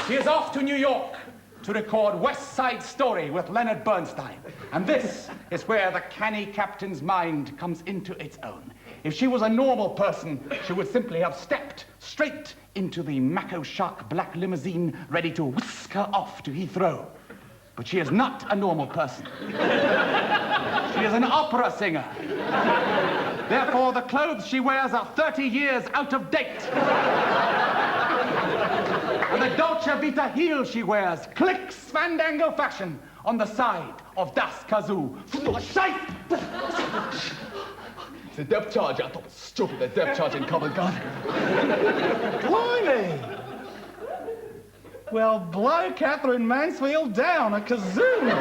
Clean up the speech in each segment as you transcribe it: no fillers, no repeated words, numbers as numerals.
He is off to New York to record West Side Story with Leonard Bernstein. And this is where the canny captain's mind comes into its own. If she was a normal person, she would simply have stepped straight into the Mako Shark black limousine ready to whisk her off to Heathrow. But she is not a normal person. She is an opera singer. Therefore, the clothes she wears are 30 years out of date. And the Dolce Vita heel she wears clicks fandango fashion on the side of Das Kazoo. It's a depth charge. I thought it was stupid, the depth charge in Covent Garden. Blimey! Well, blow Catherine Mansfield down a kazoo.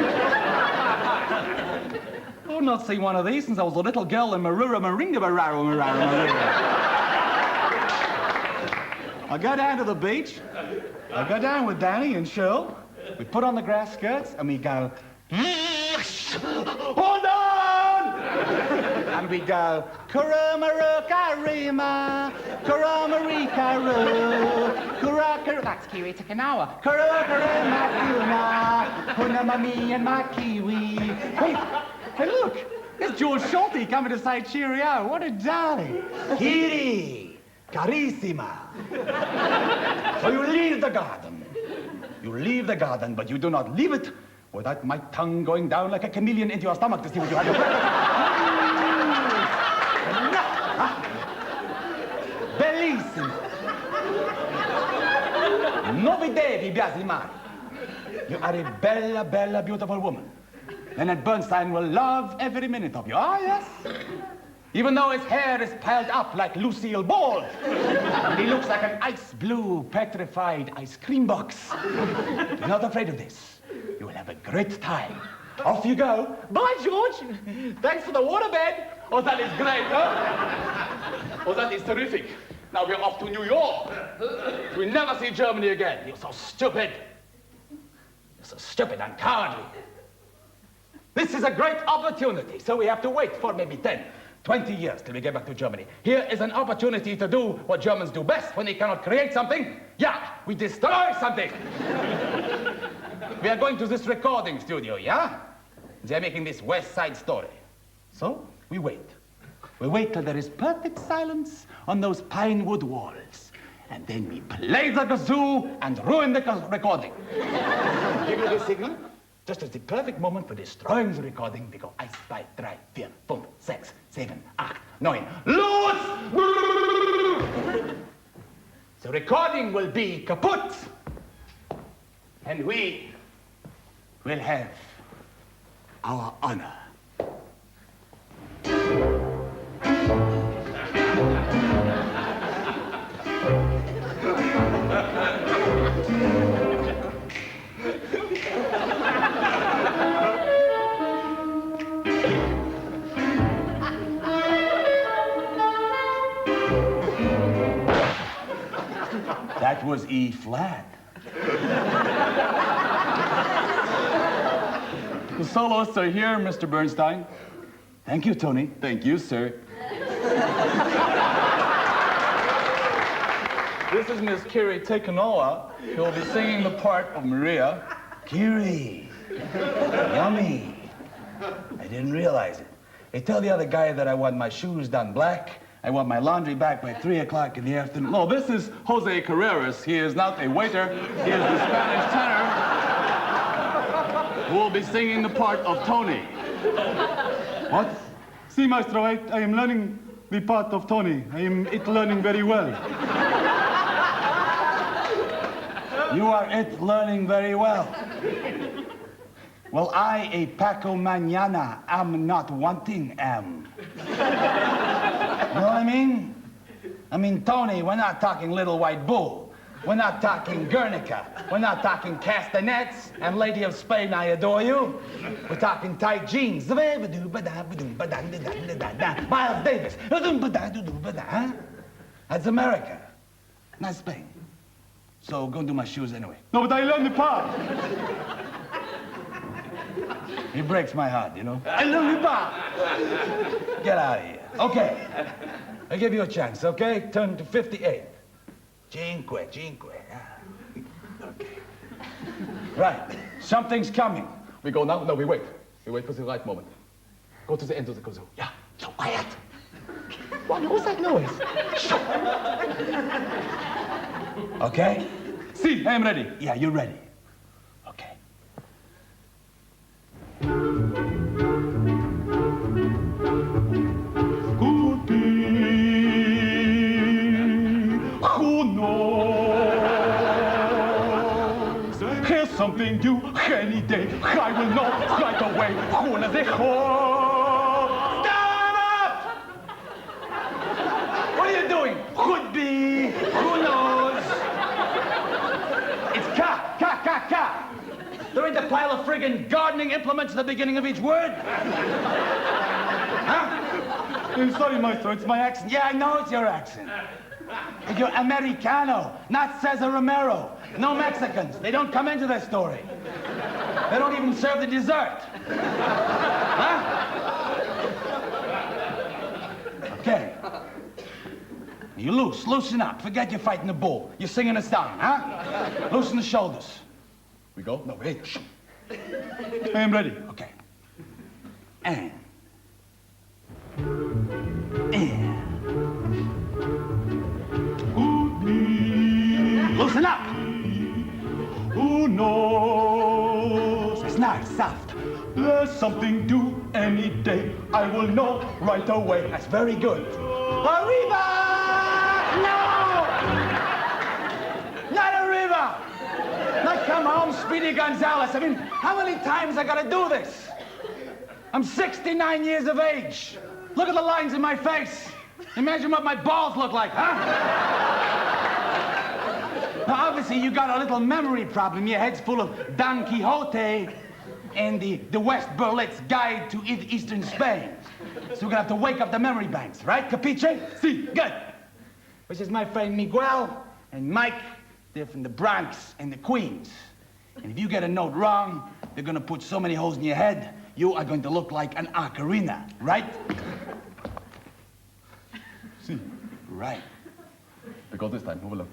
I've not seen one of these since I was a little girl in Marura Maringa Marara. I go down to the beach. I go down with Danny and Shirl. We put on the grass skirts and we go, hold on! And we go, Kuramaru Karima, Kuramari Karu, Kurakuru. That's Kiwi Takanawa. Kurakuru Makuna, Hunamami and Makiwi. Hey, look, it's George Schulte coming to say cheerio. What a darling. Kiri, carissima. So you leave the garden. You leave the garden, but you do not leave it without my tongue going down like a chameleon into your stomach to see what you have. Bellissimo. Non vi devi biasimare. You are a bella, bella, beautiful woman. Leonard Bernstein will love every minute of you. Ah, yes. Even though his hair is piled up like Lucille Ball. And he looks like an ice blue petrified ice cream box. You're not afraid of this. You will have a great time. Off you go. Bye, George. Thanks for the waterbed. Oh, that is great, huh? Oh, that is terrific. Now we're off to New York. We'll never see Germany again. You're so stupid. You're so stupid and cowardly. This is a great opportunity, so we have to wait for maybe 10, 20 years till we get back to Germany. Here is an opportunity to do what Germans do best when they cannot create something. Yeah, we destroy something. We are going to this recording studio, yeah? They're making this West Side Story. So, we wait. We wait till there is perfect silence on those pine wood walls. And then we play the kazoo and ruin the recording. Give you the signal. Just as the perfect moment for destroying the recording, we go 1, 2, 3, 4, 5, 6, 7, 8, 9. Los! The recording will be kaput. And we will have our honor. That was E flat. The soloists are here, Mr. Bernstein. Thank you, Tony. Thank you, sir. This is Miss Kiri Tekanoa, who will be singing the part of Maria. Kiri, yummy. I didn't realize it. Hey, tell the other guy that I want my shoes done black. I want my laundry back by 3 o'clock in the afternoon. No, this is Jose Carreras. He is not a waiter. He is the Spanish tenor who will be singing the part of Tony. What? See, Maestro, I am learning the part of Tony. I am learning very well. You are learning very well. Well, I, a Paco Mañana, am not wanting am. You know what I mean? I mean, Tony, we're not talking Little White Bull. We're not talking Guernica. We're not talking castanets and Lady of Spain, I adore you. We're talking tight jeans. Miles Davis. That's America, not Spain. So go do my shoes anyway. No, but I learned the part. He breaks my heart, you know. I love you, Bob. Get out of here. Okay. I'll give you a chance, okay? Turn to 58. Cinque. Right. Something's coming. We go now? No, we wait. We wait for the right moment. Go to the end of the kazoo. Yeah. So quiet. What was that noise? Okay? See, I'm ready. Yeah, you're ready. Okay. Could be. Who knows? Here's something new any day. I will know right away. Who knows it? Stand up! What are you doing? Could be. Who knows? It's ka. There ain't a pile of friggin' gardening implements at the beginning of each word. Huh? I'm sorry, Maestro, it's my accent. Yeah, I know it's your accent. But you're Americano, not Cesar Romero. No Mexicans. They don't come into this story. They don't even serve the dessert. Huh? Okay. You loosen up. Forget you're fighting the bull. You're singing a song, huh? Loosen the shoulders. We go? No, wait. Shh. I am ready. Okay. And. Could be. Loosen up. Who knows? It's not soft. There's something due any day. I will know right away. That's very good. Arriba! No! Not Arriba! Not come home, Speedy Gonzales. I mean, how many times I gotta do this? I'm 69 years of age. Look at the lines in my face. Imagine what my balls look like, huh? Now, obviously, you got a little memory problem. Your head's full of Don Quixote and the West Berlitz Guide to Eastern Spain. So we're gonna have to wake up the memory banks, right? Capiche? See, good. Which is my friend Miguel and Mike. They're from the Bronx and the Queens. And if you get a note wrong, they're gonna put so many holes in your head, you are going to look like an ocarina, right? See. Right. We go this time. Move along.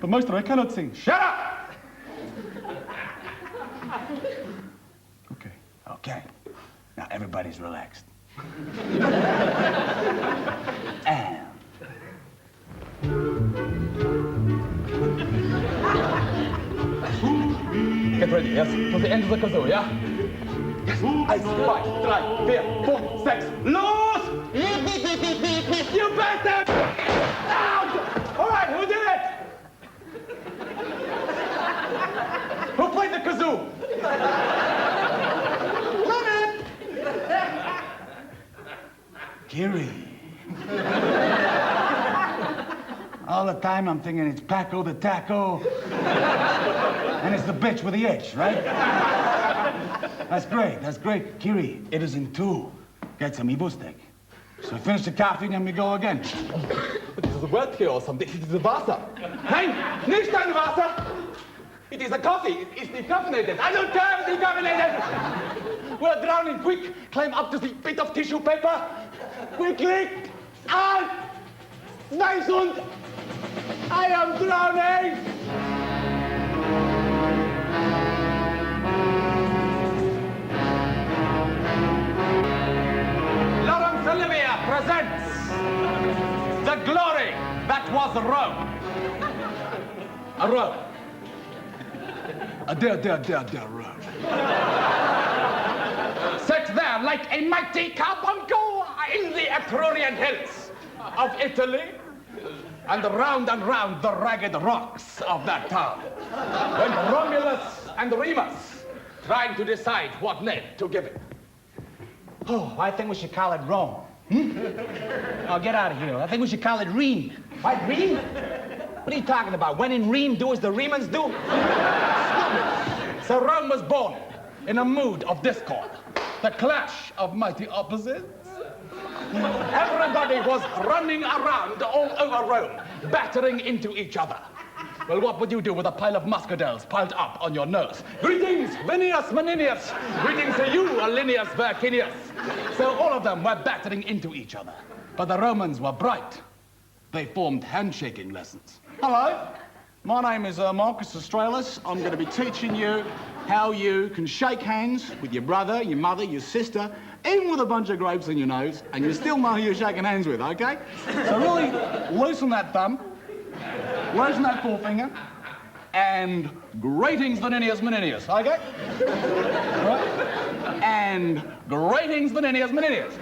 But Maestro, I cannot sing. Shut up! Okay. Okay. Now everybody's relaxed. And Get ready, yes? To the end of the kazoo, yeah? Yes. 1, 2, 3, 4, 5, 6. loose! You bastard! Down! All right, who did it? Who played the kazoo? Lemon! Kiri. All the time I'm thinking it's Paco the Taco. And it's the bitch with the itch, right? That's great. Kiri, it is in 2. Get some Evo steak. So finish the coffee and then we go again. It is wet here or something. It is Wasser. Nein, nicht ein Wasser. It is a coffee. It is decaffeinated. I don't care if it's decaffeinated. We're drowning. Quick, climb up to the bit of tissue paper. Quickly. An, nice und. I am drowning. Laurence Olivier presents The Glory That Was Rome. A Rome. A dear Rome. Set there like a mighty carbuncle in the Etrurian hills of Italy, and round the ragged rocks of that town went Romulus and Remus, trying to decide what name to give it. Oh, I think we should call it Rome. Oh, get out of here. I think we should call it Rheims. Why, Rheims? What are you talking about? When in Rheims, do as the Rhemans do? So Rome was born in a mood of discord, the clash of mighty opposites. Everybody was running around all over Rome, battering into each other. Well, what would you do with a pile of muscadels piled up on your nose? Greetings, Vinius Maninius. Greetings to you, Alinius Vercinius. So all of them were battering into each other. But the Romans were bright. They formed handshaking lessons. Hello. My name is Marcus Australis. I'm going to be teaching you how you can shake hands with your brother, your mother, your sister, even with a bunch of grapes in your nose, and you still know who you're shaking hands with, okay? So really loosen that thumb, loosen that forefinger, and greetings, Veninius Meninius, okay? Right? And greetings, Veninius Meninius.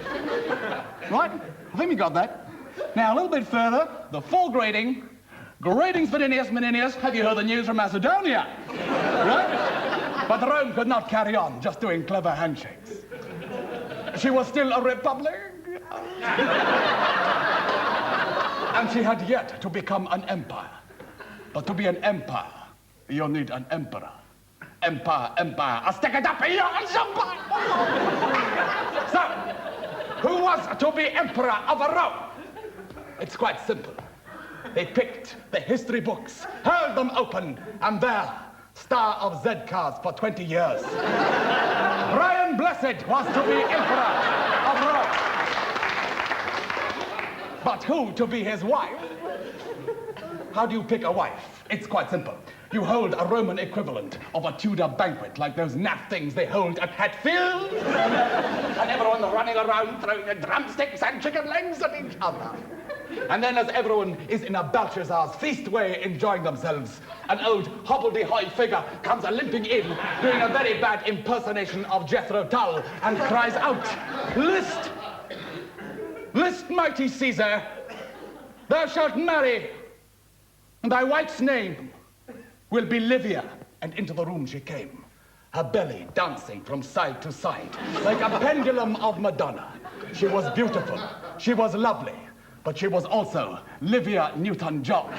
Right? I think we got that. Now, a little bit further, the full greeting. Greetings, Veninius Meninius. Have you heard the news from Macedonia? Right? But Rome could not carry on just doing clever handshakes. She was still a republic. And she had yet to become an empire. But to be an empire, you need an emperor. Empire, a stick it up, So, who was to be emperor of Rome? It's quite simple. They picked the history books, held them open, and there, star of Z-Cars for 20 years. Brian Blessed was to be emperor of Rome. But who to be his wife? How do you pick a wife? It's quite simple. You hold a Roman equivalent of a Tudor banquet, like those naff things they hold at Hatfield. And everyone running around throwing drumsticks and chicken legs at each other. And then as everyone is in a Belshazzar's feast way enjoying themselves, an old hobbledy-hoy figure comes limping in, doing a very bad impersonation of Jethro Tull, and cries out, "List! List, mighty Caesar, thou shalt marry, and thy wife's name will be Livia." And into the room she came, her belly dancing from side to side, like a pendulum of Madonna. She was beautiful, she was lovely, but she was also Livia Newton-John.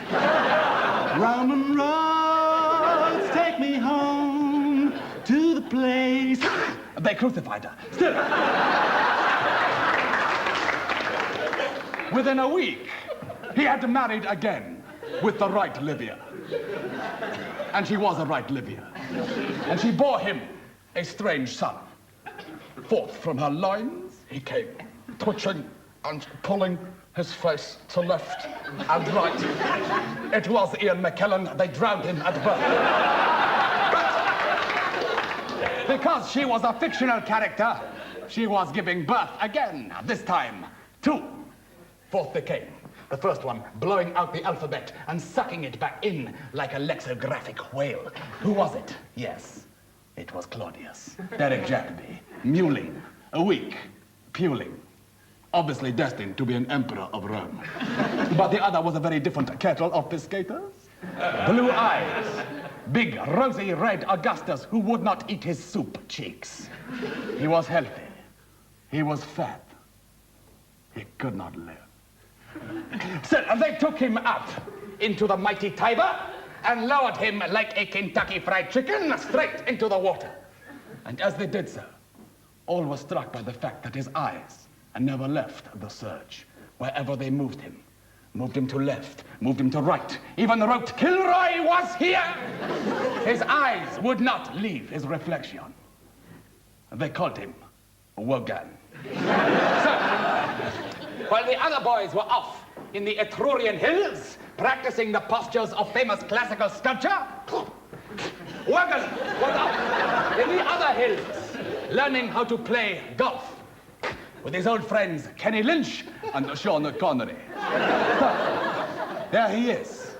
Roman roads take me home to the place. They crucified her. Still. Within a week, he had married again with the right Livia. And she was a right Livia. And she bore him a strange son. Forth from her loins he came, twitching and pulling his face to left and right. It was Ian McKellen. They drowned him at birth. But because she was a fictional character, she was giving birth again, this time, two. Forth they came. The first one blowing out the alphabet and sucking it back in like a lexicographic whale. Who was it? Yes, it was Claudius. Derek Jacobi, mewling, awake, puling. Obviously destined to be an emperor of Rome. But the other was a very different kettle of piscators. Blue eyes, big, rosy red Augustus who would not eat his soup cheeks. He was healthy. He was fat. He could not live. So they took him up into the mighty Tiber and lowered him like a Kentucky Fried Chicken straight into the water. And as they did so, all were struck by the fact that his eyes never left the surge. Wherever they moved him to left, moved him to right, even wrote, "Kilroy was here." His eyes would not leave his reflection. They called him Wogan. So, while the other boys were off in the Etrurian hills, practicing the postures of famous classical sculpture, Wogan was off in the other hills, learning how to play golf with his old friends Kenny Lynch and Sean Connery. There he is.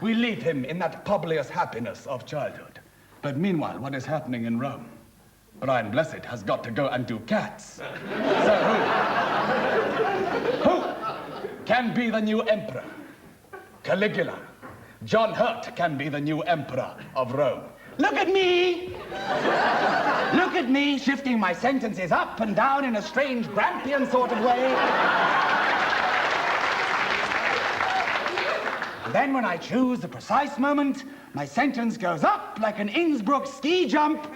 We leave him in that Publius happiness of childhood. But meanwhile, what is happening in Rome? Brian Blessed has got to go and do cats. So who can be the new emperor? Caligula. John Hurt can be the new emperor of Rome. Look at me! Look at me shifting my sentences up and down in a strange Grampian sort of way. And then when I choose the precise moment, my sentence goes up like an Innsbruck ski jump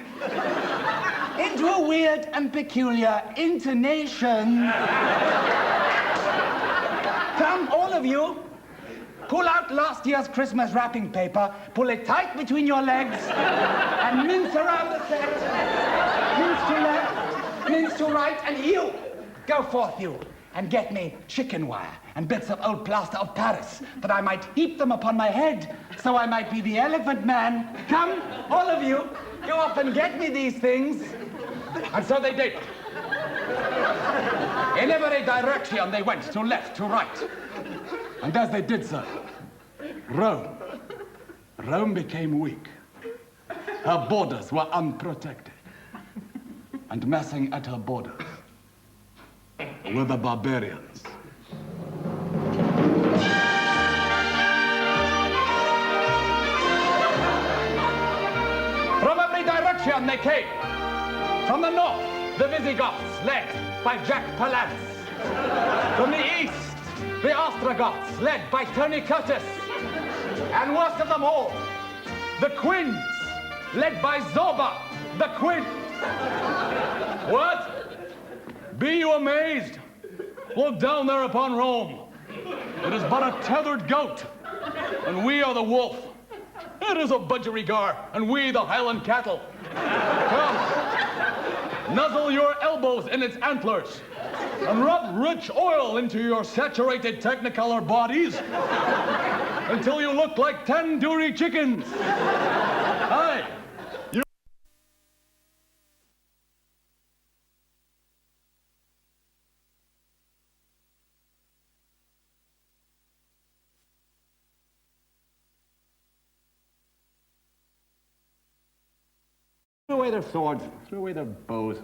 into a weird and peculiar intonation. Come, all of you. Pull out last year's Christmas wrapping paper, pull it tight between your legs, and mince around the set. Mince to left, mince to right, and you, go forth you. and get me chicken wire and bits of old plaster of Paris, that I might heap them upon my head, so I might be the elephant man. Come, all of you, you often get me these things. And so they did. In every direction they went, to left, to right. And as they did so, Rome became weak. Her borders were unprotected. And messing at her borders were the barbarians. From every direction they came. From the north, the Visigoths, led by Jack Palance. From the east, the Ostrogoths, led by Tony Curtis. And worst of them all, the Quins, led by Zorba, the Quin. What? Be you amazed? Look down there upon Rome. It is but a tethered goat, and we are the wolf. It is a budgerigar, and we the Highland cattle. Come, nuzzle your elbows in its antlers, and rub rich oil into your saturated technicolor bodies until you look like tandoori chickens. Aye. Threw away their swords, threw away their bows,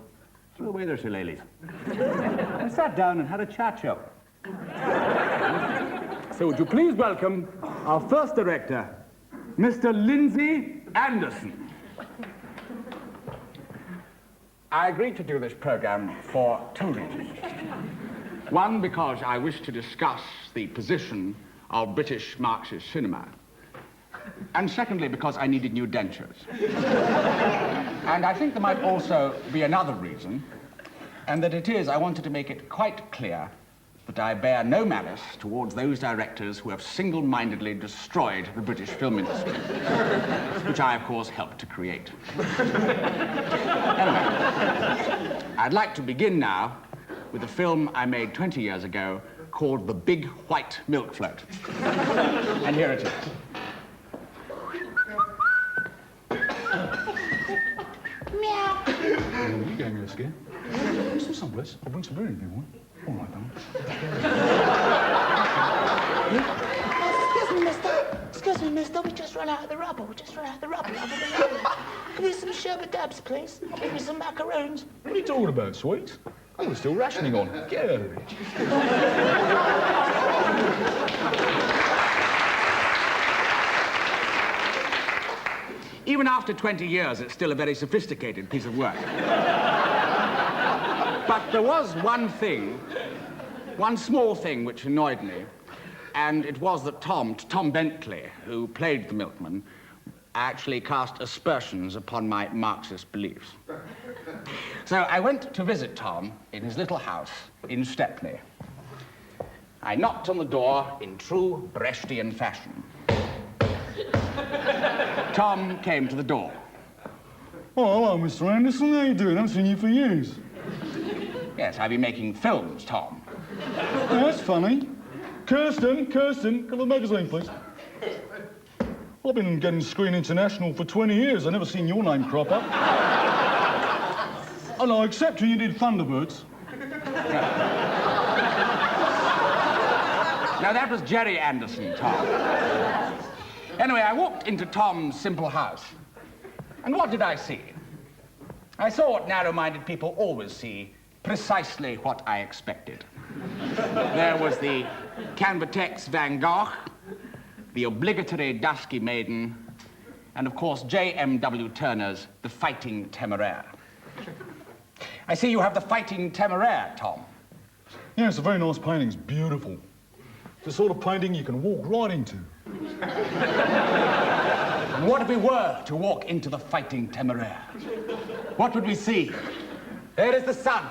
threw away their shillelaghs, and sat down and had a chat show. So would you please welcome our first director, Mr. Lindsay Anderson. I agreed to do this program for two reasons. One, because I wish to discuss the position of British Marxist cinema. And secondly, because I needed new dentures. And I think there might also be another reason, and that it is I wanted to make it quite clear that I bear no malice towards those directors who have single-mindedly destroyed the British film industry, which I, of course, helped to create. Anyway, I'd like to begin now with a film I made 20 years ago called The Big White Milk Float. And here it is. You gave me a scare. Is there someplace? I'll bring some beer if you want. All right, then. Excuse me, mister. We just run out of the rubber. Can we some sherbet dabs, please? Maybe some macaroons. What are you talking about, sweets? Oh, we're still rationing on. Get out of here. Even after 20 years, it's still a very sophisticated piece of work. But there was one thing, one small thing which annoyed me, and it was that Tom Bentley, who played the milkman, actually cast aspersions upon my Marxist beliefs. So I went to visit Tom in his little house in Stepney. I knocked on the door in true Brechtian fashion. Tom came to the door. Oh, hello, Mr. Anderson. How you doing? I haven't seen you for years. Yes, I've been making films, Tom. Oh, that's funny. Kirsten, got the magazine, please. Well, I've been getting Screen International for 20 years. I've never seen your name crop up. Oh, no, except when you did Thunderbirds. Now, that was Jerry Anderson, Tom. Anyway, I walked into Tom's simple house. And what did I see? I saw what narrow-minded people always see, precisely what I expected. There was the Canvatex Van Gogh, the obligatory Dusky Maiden, and of course J.M.W. Turner's The Fighting Temeraire. I see you have The Fighting Temeraire, Tom. Yeah, it's a very nice painting. It's beautiful. It's the sort of painting you can walk right into. And what if we were to walk into The Fighting Temeraire? What would we see? There is the sun,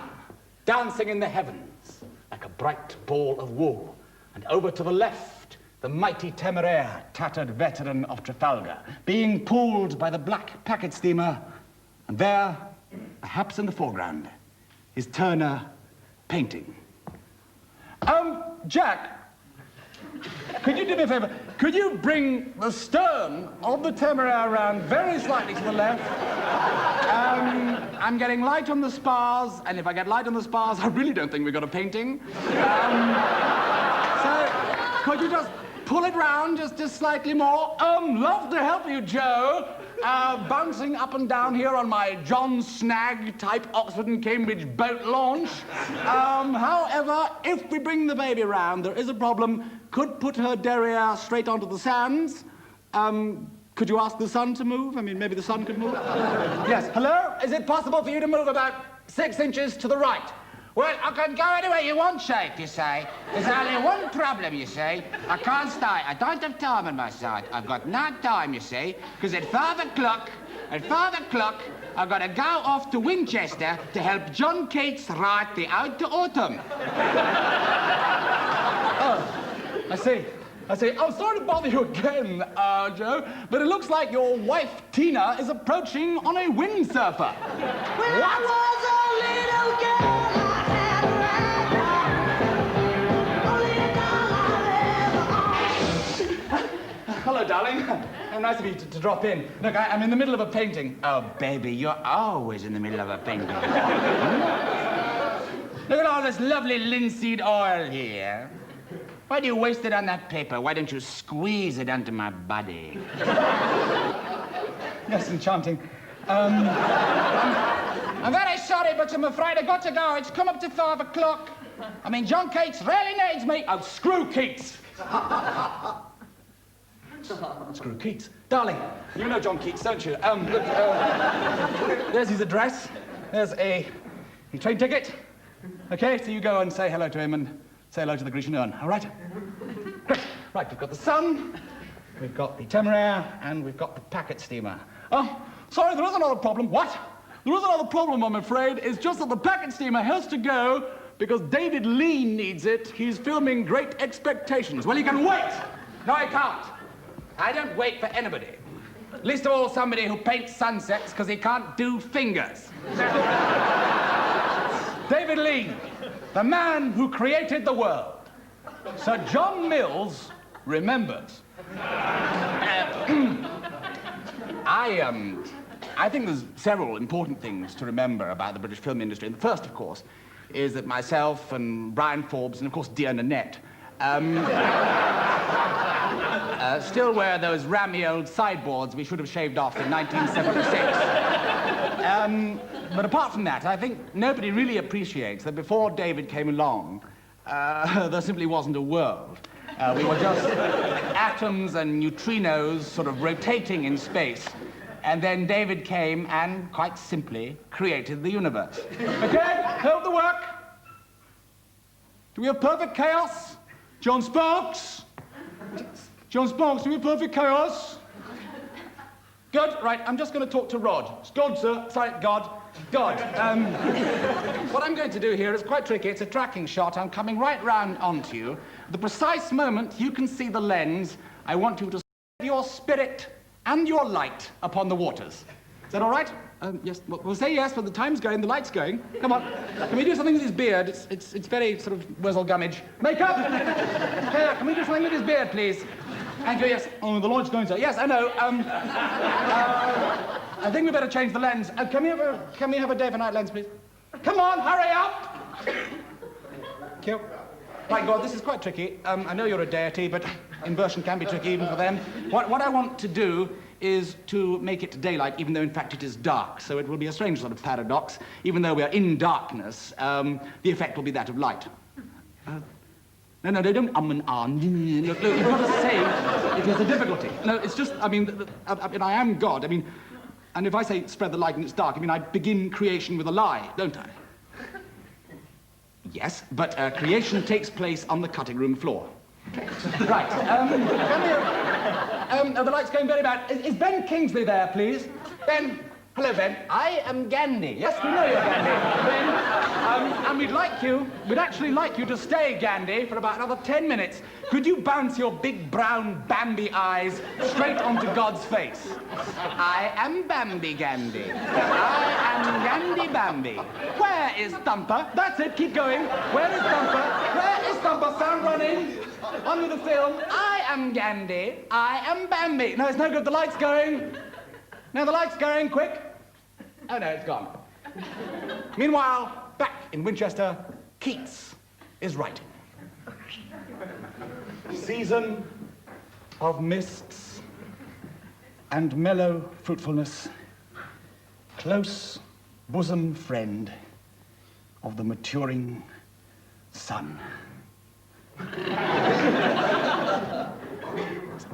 dancing in the heavens, like a bright ball of wool. And over to the left, the mighty Temeraire, tattered veteran of Trafalgar, being pulled by the black packet steamer. And there, perhaps in the foreground, is Turner painting. Jack, could you do me a favor? Could you bring the stern of the Temeraire around very slightly to the left? I'm getting light on the spars, and if I get light on the spars, I really don't think we've got a painting. So, could you just pull it round just slightly more? Love to help you, Joe. Bouncing up and down here on my John Snagg type Oxford and Cambridge boat launch. However, if we bring the baby round, there is a problem. Could put her derriere straight onto the sands. Could you ask the sun to move? I mean, maybe the sun could move? Yes, hello? Is it possible for you to move about 6 inches to the right? Well, I can go anywhere you want, Shape, you say. There's only one problem, you see. I can't stay. I don't have time on my side. I've got no time, you see, because at 5 o'clock, I've got to go off to Winchester to help John Keats write the Ode to Autumn. I see. I'm sorry to bother you again, Joe, but it looks like your wife, Tina, is approaching on a windsurfer. When I was a little girl, I had a rag doll, only a doll I ever owned. Hello, darling. How nice of you to drop in. Look, I'm in the middle of a painting. Oh, baby, you're always in the middle of a painting. Look at all this lovely linseed oil here. Why do you waste it on that paper? Why don't you squeeze it onto my body? Yes, enchanting. I'm very sorry, but I'm afraid I've got to go. It's come up to 5 o'clock. I mean, John Keats really needs me. Oh, screw Keats. Screw Keats. Darling, you know John Keats, don't you? Look, there's his address. There's a train ticket. Okay, so you go and say hello to him and say hello to the Grecian urn, all right? Great. Right, we've got the sun, we've got the Temeraire, and we've got the packet steamer. Oh, sorry, there is another problem. What? There is another problem, I'm afraid. It's just that the packet steamer has to go because David Lean needs it. He's filming Great Expectations. Well, he can wait. No, I can't. I don't wait for anybody. Least of all somebody who paints sunsets because he can't do fingers. David Lean, the man who created the world. Sir John Mills remembers. I think there's several important things to remember about the British film industry. And the first, of course, is that myself and Brian Forbes and, of course, dear Nanette still wear those rammy old sideboards we should have shaved off in 1976. But apart from that, I think nobody really appreciates that before David came along, there simply wasn't a world. We were just atoms and neutrinos sort of rotating in space. And then David came and, quite simply, created the universe. Okay, hold the work. Do we have perfect chaos? John Sparks? John Sparks, do we have perfect chaos? Good, right, I'm just going to talk to Rod. It's God, sir. Sorry, God. God. What I'm going to do here is quite tricky. It's a tracking shot. I'm coming right round onto you. The precise moment you can see the lens, I want you to set your spirit and your light upon the waters. Is that all right? Yes, we'll say yes, but the time's going, the light's going. Come on. Can we do something with his beard? It's very sort of Wurzel Gummidge. Makeup! Here, can we do something with his beard, please? Thank you, yes. Oh, the light's going, sir. Yes, I know. I think we better change the lens. Can we have a day for night lens, please? Come on, hurry up! Thank you. Right, God, this is quite tricky. I know you're a deity, but inversion can be tricky even for them. What I want to do is to make it daylight, even though in fact it is dark. So it will be a strange sort of paradox. Even though we are in darkness, the effect will be that of light. No, don't and ah. Look, you've got to say it is a difficulty. No, it's just, I mean, I am God. I mean, and if I say spread the light and it's dark, I mean, I begin creation with a lie, don't I? Yes, but creation takes place on the cutting room floor. Right, the light's going very bad. Is Ben Kingsley there, please? Ben, Hello, Ben. I am Gandhi. Yes, we know you're Gandhi. Ben, and we'd actually like you to stay, Gandhi, for about another 10 minutes. Could you bounce your big brown Bambi eyes straight onto God's face? I am Bambi Gandhi. I am Gandhi Bambi. Where is Thumper? That's it, keep going. Where is Thumper? Where is Thumper? Sound running. On with the film. I am Gandhi. I am Bambi. No, it's no good. The light's going. Now the light's going, quick. Oh no, it's gone. Meanwhile, back in Winchester, Keats is writing. Season of mists and mellow fruitfulness, close bosom friend of the maturing sun.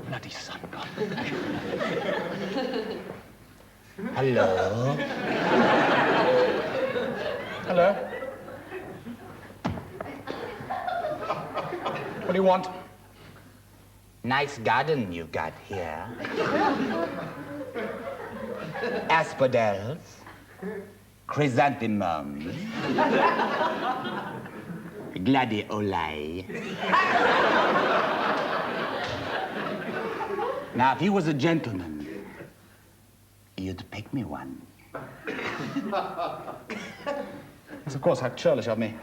Bloody sun gone. Hello? Hello? What do you want? Nice garden you got here. Asphodels, chrysanthemums, gladioli. Now, if you was a gentleman, you'd pick me one. Yes, of course, how churlish of me.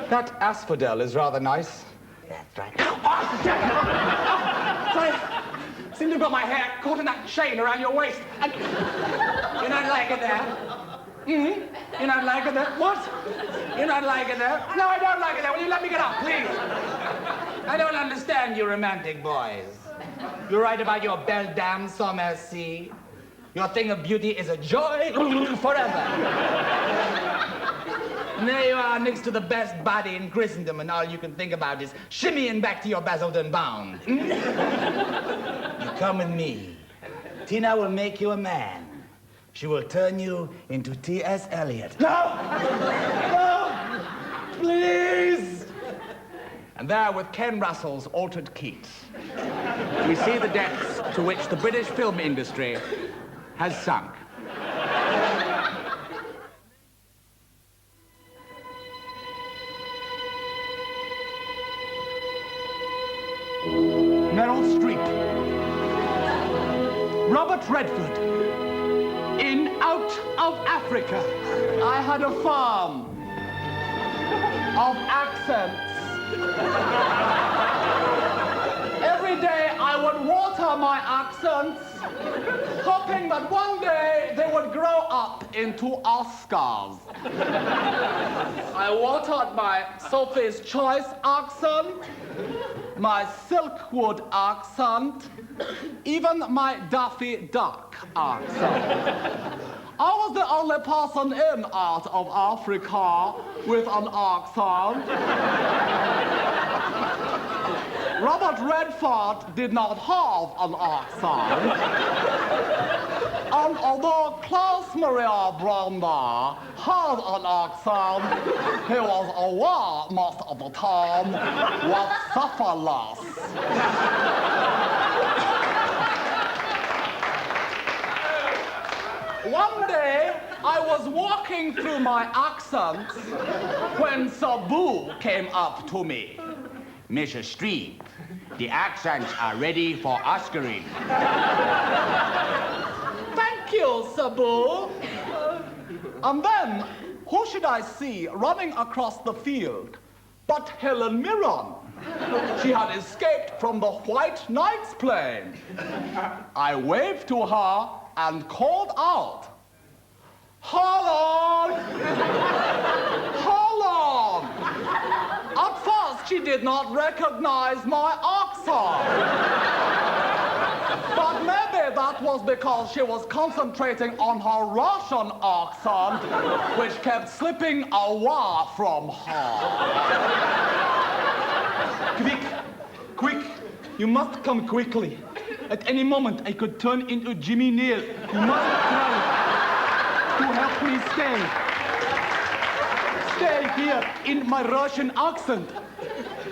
That asphodel is rather nice. That's right. Sorry, seem to have got my hair caught in that chain around your waist. And you're not like it there? Mm-hmm. You're not like it there? What? You're not like it there? No, I don't like it there. Will you let me get up, please? I don't understand you romantic boys. You write about your belle dame sans merci. Your thing of beauty is a joy forever. And there you are next to the best body in Christendom, and all you can think about is shimmying back to your Basildon bound. You come with me. Tina will make you a man. She will turn you into T.S. Eliot. No! No! Please! And there, with Ken Russell's Altered Keats, we see the depths to which the British film industry has sunk. Meryl Streep. Robert Redford. In Out of Africa, I had a farm of accents. Every day I would water my accents, hoping that one day they would grow up into Oscars. I watered my Sophie's Choice accent, my Silkwood accent, even my Daffy Duck accent. I was the only person in Out of Africa with an accent. Robert Redford did not have an accent. And although Klaus Maria Branda had an accent, he was aware most of the time with syphilis. One day, I was walking through my accents when Sabu came up to me. Mrs. Streep, the accents are ready for Oscaring. Thank you, Sabu. And then, who should I see running across the field but Helen Mirren? She had escaped from the White Knight's plane. I waved to her and called out, "Helen! Helen!" At first, she did not recognize my accent. But maybe that was because she was concentrating on her Russian accent, which kept slipping away from her. Quick, you must come quickly. At any moment, I could turn into Jimmy Neal. You must try to help me stay here in my Russian accent.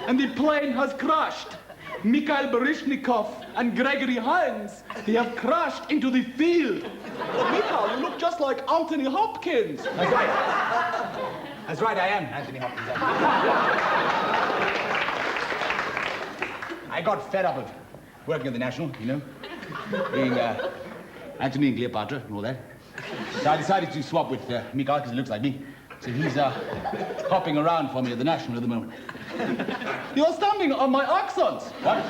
And the plane has crashed. Mikhail Baryshnikov and Gregory Hines. They have crashed into the field. Mikhail, you look just like Anthony Hopkins. That's right. That's right, I am Anthony Hopkins. I got fed up of working at the National, you know, being Anthony and Cleopatra and all that. So I decided to swap with Mikhail because he looks like me. So he's hopping around for me at the National at the moment. You're standing on my accents. What?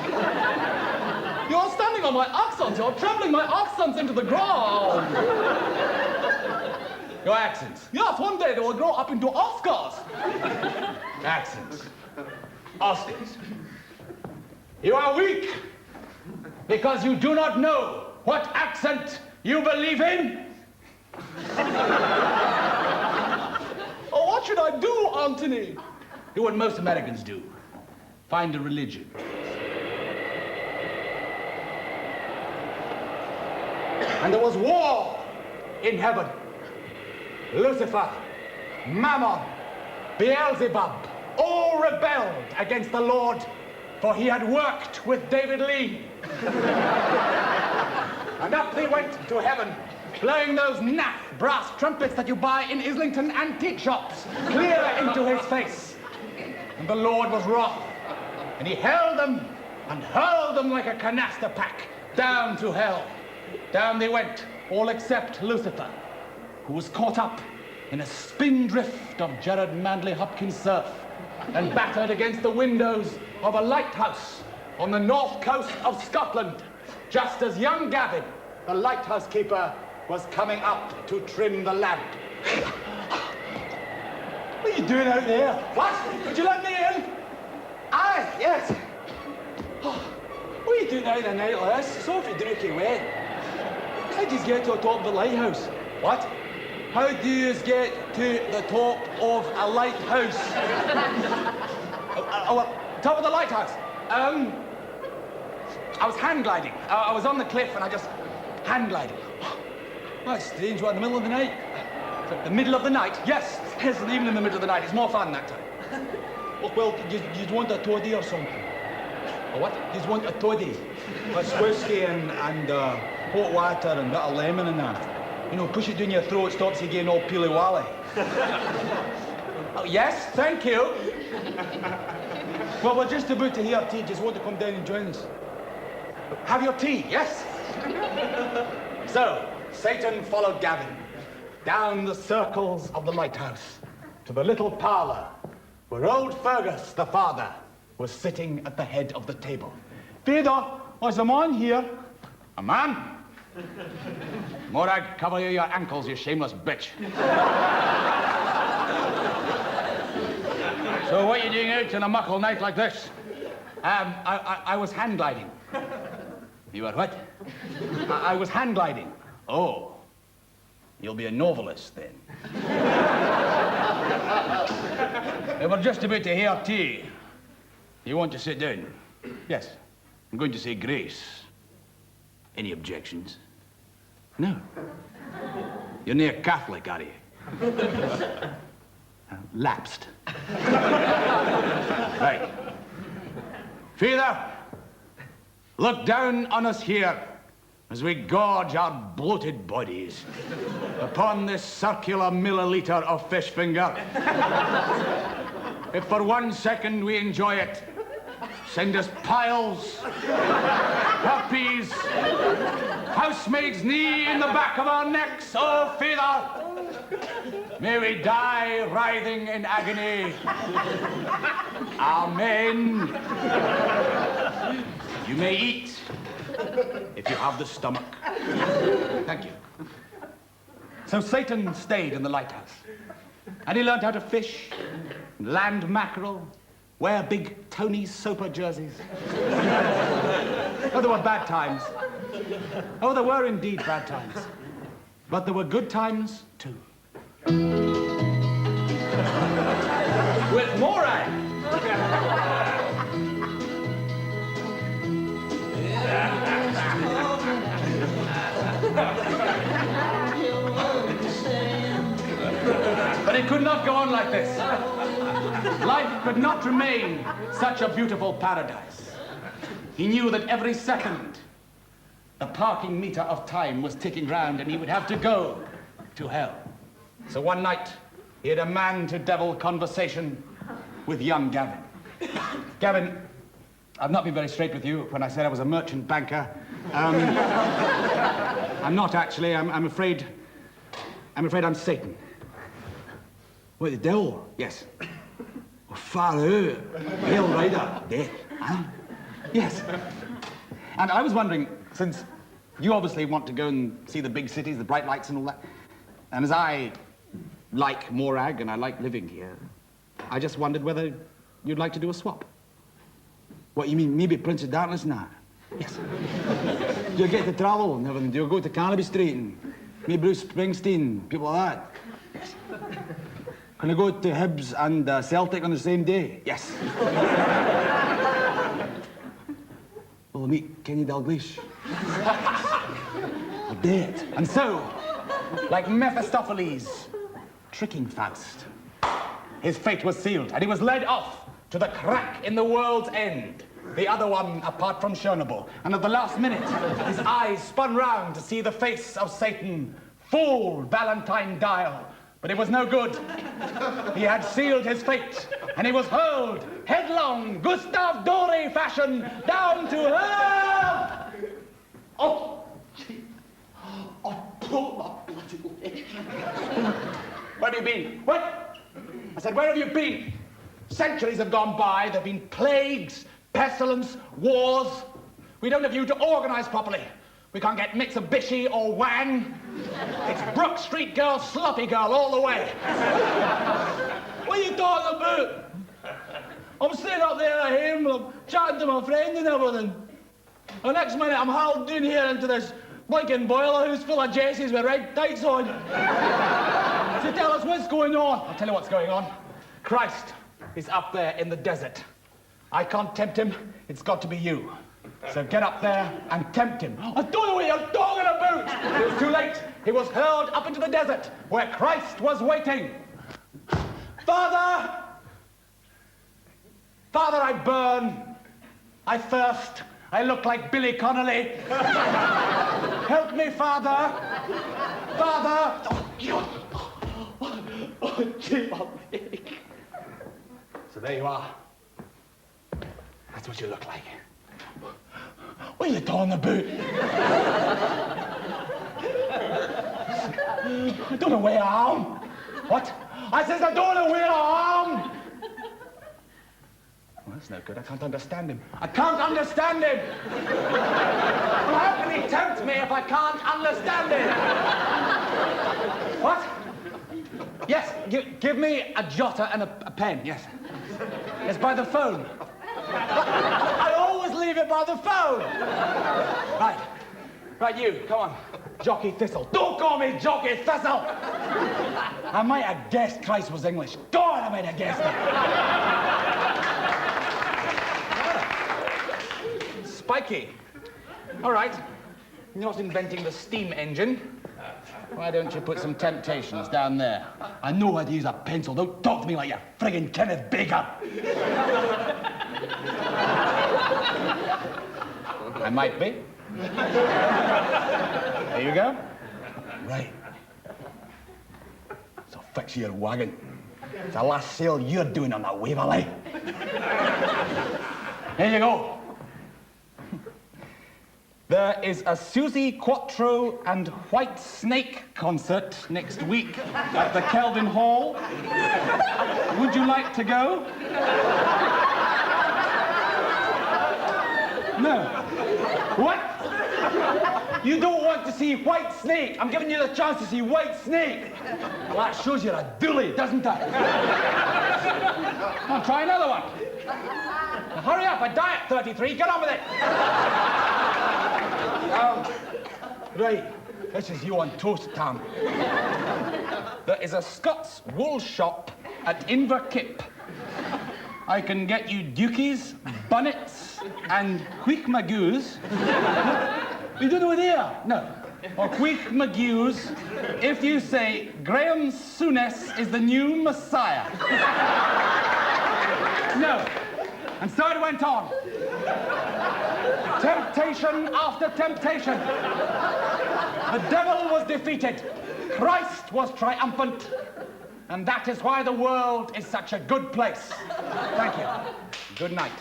You're standing on my accents. You're trampling my accents into the ground. Your accents. Yes, one day they will grow up into Oscars. Accents. Oscars. You are weak because you do not know what accent you believe in. Oh, what should I do, Anthony? Do what most Americans do. Find a religion. And there was war in heaven. Lucifer, Mammon, Beelzebub, all rebelled against the Lord, for he had worked with David Lee. And up they went to heaven, blowing those naff brass trumpets that you buy in Islington antique shops, clear into his face. And the Lord was wroth, and he held them and hurled them like a canister pack down to hell. Down they went, all except Lucifer, who was caught up in a spindrift of Gerard Manley Hopkins surf and battered against the windows of a lighthouse on the north coast of Scotland, just as young Gavin, the lighthouse keeper, was coming up to trim the lamp. What are you doing out there? What? Would you let me in? Aye, yes. What are you doing out in a night like this? It's awfully drooky wet. How do you get to the top of the lighthouse? What? How do you get to the top of a lighthouse? Top of the lighthouse. I was hand gliding. I was on the cliff and I just hand glided. That's strange. What, in the middle of the night? The middle of the night? Yes, yes, even in the middle of the night. It's more fun that time. Well, you'd want a toddy or something. A what? You'd want a toddy. That's whiskey and hot water and a bit of lemon and that. You know, push it down your throat, stops you getting all peely-wally. Oh, yes, thank you. Well, we're just about to hear tea. Just want to come down and join us. Have your tea, yes? So, Satan followed Gavin down the circles of the lighthouse to the little parlour where old Fergus, the father, was sitting at the head of the table. Vader, there's a man here. A man? Morag, cover your ankles, you shameless bitch. So what are you doing out on a muckle night like this? I was hand gliding. You were what? I was hand gliding. Oh, you'll be a novelist then. We were just about to hear tea. You want to sit down? Yes, I'm going to say grace. Any objections? No. You're near Catholic, are you? Lapsed. Right. Father, look down on us here as we gorge our bloated bodies upon this circular milliliter of fish finger. If for 1 second we enjoy it, send us piles, herpes, housemaid's knee in the back of our necks, oh, Father. May we die writhing in agony. Amen. You may eat if you have the stomach. Thank you. So Satan stayed in the lighthouse, and he learned how to fish, land mackerel, wear big Tony Soper jerseys. Oh, there were bad times. Oh, there were indeed bad times. But there were good times, too. With Morag. But it could not go on like this. Life could not remain such a beautiful paradise. He knew that every second the parking meter of time was ticking round and he would have to go to hell. So one night, he had a man-to-devil conversation with young Gavin. Gavin, I've not been very straight with you when I said I was a merchant banker. I'm not actually. I'm afraid I'm Satan. What, the devil? Yes. Oh, far out. Hell rider. Death. Huh? Yes. And I was wondering, since you obviously want to go and see the big cities, the bright lights and all that, and as I like Morag and I like living here, I just wondered whether you'd like to do a swap. What, you mean maybe Prince of Darkness now? Yes. Do you get to travel and everything? Do you go to Carnaby Street and meet Bruce Springsteen, people like that? Yes. Can I go to Hibs and Celtic on the same day? Yes. Will I meet Kenny Dalglish? Or dead? And so, like Mephistopheles tricking Faust, his fate was sealed and he was led off to the crack in the world's end, the other one apart from Chernobyl. And at the last minute, his eyes spun round to see the face of Satan, fool Valentine Dial. But it was no good. He had sealed his fate, and he was hurled headlong, Gustave Doré fashion, down to hell! Oh, gee. Oh, pull my bloody leg. Where have you been? What? I said, where have you been? Centuries have gone by. There have been plagues, pestilence, wars. We don't have you to organize properly. We can't get Mitsubishi or Wang. It's Brook Street girl, sloppy girl all the way. What are you talking about? I'm sitting up there at him, I'm chatting to my friend and everything. The next minute I'm hauled down here into this blinking boiler house full of Jessies with red tights on. So tell us what's going on. I'll tell you what's going on. Christ is up there in the desert. I can't tempt him. It's got to be you. So get up there and tempt him. I don't know what you're talking about. It was too late. He was hurled up into the desert where Christ was waiting. Father! Father, I burn. I thirst. I look like Billy Connolly. Help me, Father. Father! Oh, gee, my leg. So there you are. That's what you look like. What are you talking about? I don't know where I am. What? I says I don't know where I am. Well, that's no good. I can't understand him. I can't understand him. Well, how can he tempt me if I can't understand him? What? Yes, give me a jotter and a pen, yes. It's by the phone. I always leave it by the phone. Right, you, come on. Jockey Thistle. Don't call me Jockey Thistle. I might have guessed Christ was English. God, I might have guessed it. Spiky. All right. You're not inventing the steam engine. Why don't you put some temptations down there? I know how to use a pencil. Don't talk to me like you're friggin' Kenneth Baker. I might be. There you go. Right. So fix your wagon. It's the last sale you're doing on that Waverley. Here you go. There is a Susie Quattro and White Snake concert next week at the Kelvin Hall. Would you like to go? No. What? You don't want to see White Snake? I'm giving you the chance to see White Snake. Well, that shows you're a doolie, doesn't it? Come on, try another one. Now, hurry up, I die at 33. Get on with it. Right. This is you on toast, Tom. There is a Scots wool shop at Inverkip. I can get you dookies, bunnets, and Quick Magoos. You don't know there? No. Or Quick Magoos if you say Graham Souness is the new Messiah. No. And so it went on. Temptation after temptation. The devil was defeated. Christ was triumphant. And that is why the world is such a good place. Thank you. Good night.